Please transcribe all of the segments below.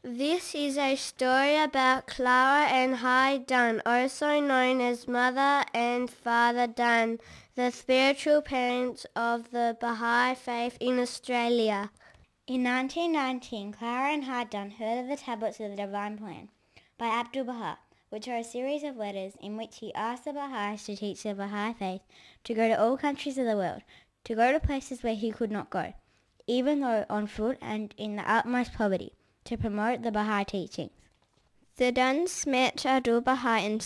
This is a story about Clara and Hyde Dunn, also known as Mother and Father Dunn, the spiritual parents of the Bahá'í Faith in Australia. In 1919, Clara and Hyde Dunn heard of the Tablets of the Divine Plan by Abdu'l-Bahá, which are a series of letters in which he asked the Baha'is to teach the Baha'i Faith, to go to all countries of the world, to go to places where he could not go, even though on foot and in the utmost poverty, to promote the Baha'i teachings. The Dunns met Abdu'l-Bahá in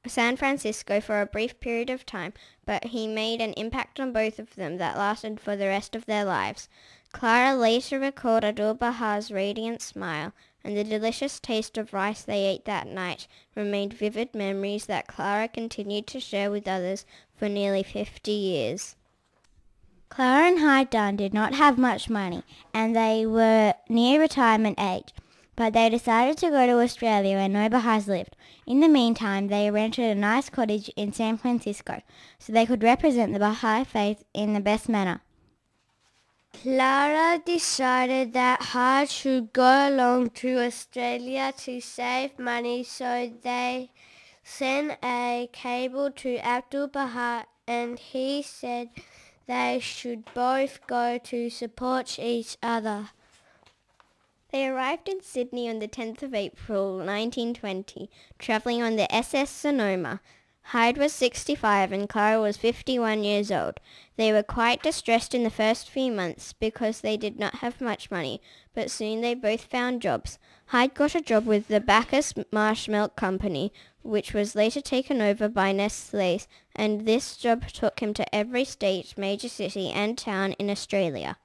San Francisco for a brief period of time, but he made an impact on both of them that lasted for the rest of their lives. Clara later recalled Abdu'l-Bahá's radiant smile, and the delicious taste of rice they ate that night remained vivid memories that Clara continued to share with others for nearly 50 years. Clara and Hyde Dunn did not have much money, and they were near retirement age, but they decided to go to Australia where no Baha'is lived. In the meantime, they rented a nice cottage in San Francisco so they could represent the Baha'i faith in the best manner. Clara decided that Hyde should go along to Australia to save money, so they sent a cable to Abdu'l-Bahá, and he said they should both go to support each other. They arrived in Sydney on the 10th of April 1920, travelling on the SS Sonoma. Hyde was 65 and Clara was 51 years old. They were quite distressed in the first few months because they did not have much money, but soon they both found jobs. Hyde got a job with the Bacchus Marsh Milk Company, which was later taken over by Nestlé's, and this job took him to every state, major city and town in Australia.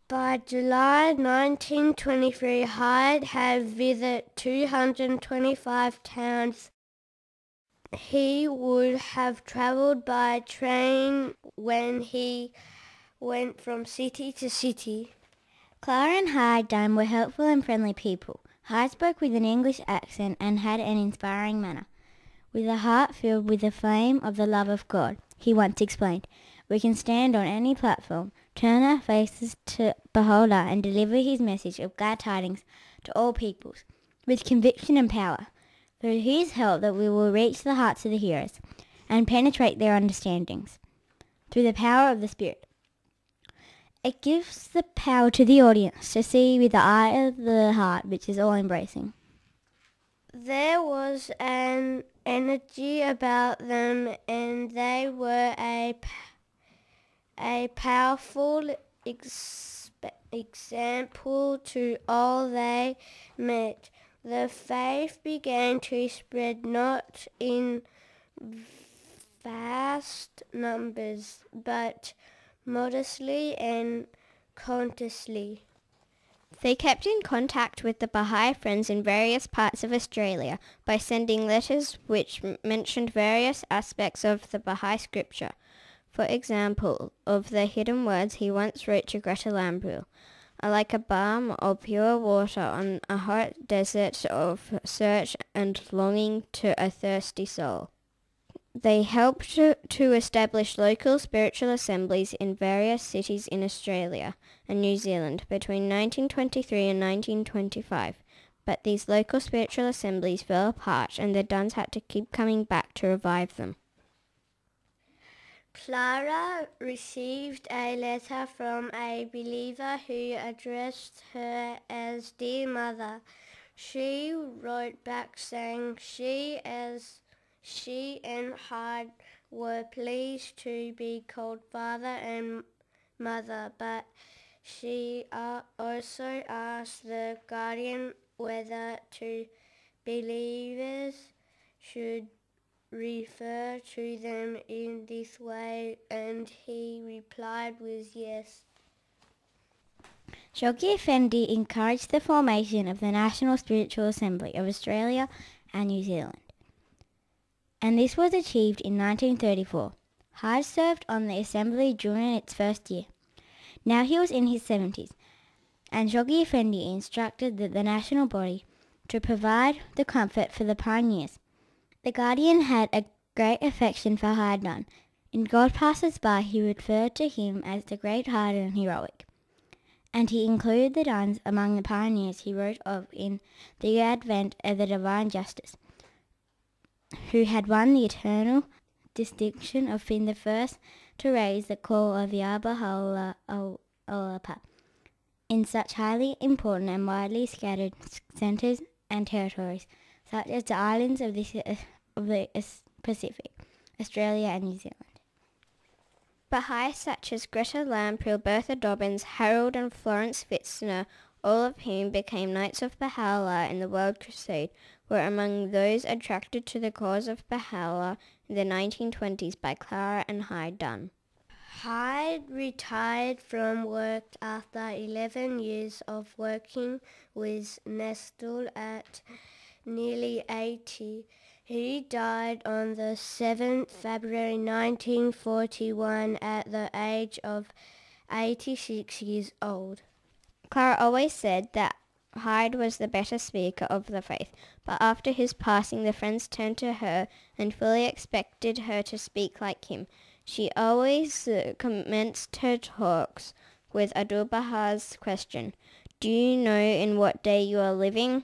By July 1923, Hyde had visited 225 towns. He would have travelled by train when he went from city to city. Clara and Hyde Dunn were helpful and friendly people. Hyde spoke with an English accent and had an inspiring manner. With a heart filled with the flame of the love of God, he once explained, we can stand on any platform, turn our faces to behold and deliver his message of glad tidings to all peoples, with conviction and power. Through his help that we will reach the hearts of the hearers and penetrate their understandings through the power of the Spirit. It gives the power to the audience to see with the eye of the heart, which is all-embracing. There was an energy about them, and they were a powerful example to all they met. The faith began to spread not in vast numbers, but modestly and consciously. They kept in contact with the Baha'i friends in various parts of Australia by sending letters which mentioned various aspects of the Baha'i scripture. For example, of the hidden words he once wrote to Greta Lambrou, like a balm of pure water on a hot desert of search and longing to a thirsty soul. They helped to establish local spiritual assemblies in various cities in Australia and New Zealand between 1923 and 1925, but these local spiritual assemblies fell apart and the Dunns had to keep coming back to revive them. Clara received a letter from a believer who addressed her as Dear Mother. She wrote back saying she and Hyde were pleased to be called Father and Mother, but she also asked the guardian whether two believers should refer to them in this way, and he replied with yes. Shoghi Effendi encouraged the formation of the National Spiritual Assembly of Australia and New Zealand, and this was achieved in 1934. Hyde served on the assembly during its first year. Now he was in his 70s, and Shoghi Effendi instructed the national body to provide the comfort for the pioneers. The guardian had a great affection for Hyde Dunn. In God Passers By he referred to him as the great-hearted and heroic. and he included the Dunns among the pioneers he wrote of in The Advent of the Divine Justice, who had won the eternal distinction of being the first to raise the call of Ya Baha'u'llah in such highly important and widely scattered centres and territories, such as the islands of the Pacific, Australia and New Zealand. Bahai such as Greta Lamprey, Bertha Dobbins, Harold and Florence Fitzner, all of whom became Knights of Baha'u'llah in the World Crusade, were among those attracted to the cause of Baha'u'llah in the 1920s by Clara and Hyde Dunn. Hyde retired from work after 11 years of working with Nestle at nearly 80. He died on the 7th February 1941 at the age of 86 years old. Clara always said that Hyde was the better speaker of the faith, but after his passing the friends turned to her and fully expected her to speak like him. She always commenced her talks with Abdu'l-Bahá's question, "Do you know in what day you are living?"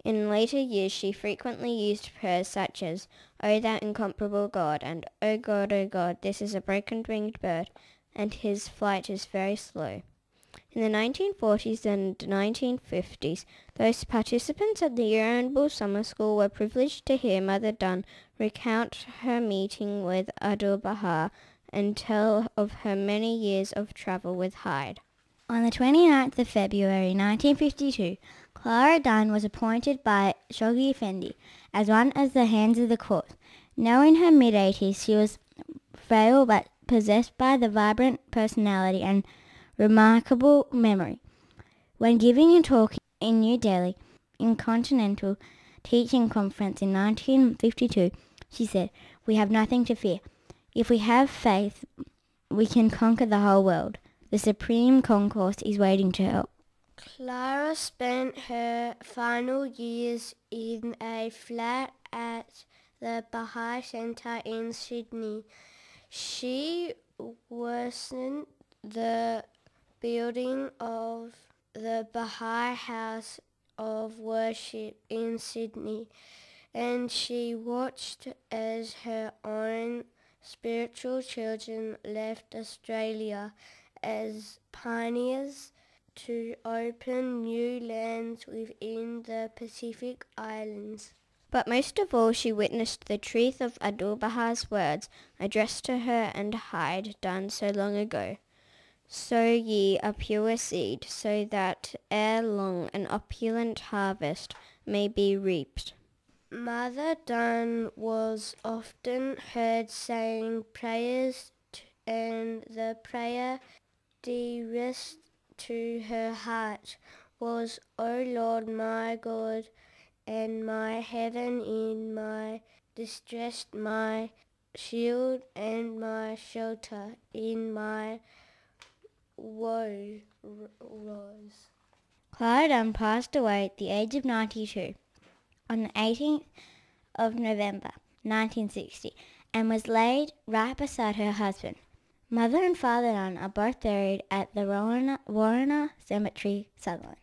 In later years she frequently used prayers such as, "O thou incomparable God," and O God, this is a broken-winged bird, and his flight is very slow." In the 1940s and 1950s, those participants at the Yearnable Summer School were privileged to hear Mother Dunn recount her meeting with Abdu'l-Bahá and tell of her many years of travel with Hyde. On the 29th of February 1952, Clara Dunn was appointed by Shoghi Effendi as one of the hands of the court. Now in her mid-80s, she was frail but possessed by the vibrant personality and remarkable memory. When giving a talk in New Delhi in Continental Teaching Conference in 1952, she said, "We have nothing to fear. If we have faith, we can conquer the whole world. The Supreme Concourse is waiting to help." Clara spent her final years in a flat at the Bahai Centre in Sydney. She worsened the building of the Bahai House of Worship in Sydney, and she watched as her own spiritual children left Australia as pioneers to open new lands within the Pacific Islands. But most of all she witnessed the truth of Abdu'l-Bahā's words addressed to her and Hyde Dunn so long ago. "Sow ye a pure seed, so that ere long an opulent harvest may be reaped." Mother Dunn was often heard saying prayers and the prayer dearest to her heart was, "O Lord my God and my heaven in my distress, my shield and my shelter in my woe." Clara Dunn passed away at the age of 92 on the 18th of November 1960 and was laid right beside her husband. Mother and Father Dunn are both buried at the Warriner Cemetery, Sutherland.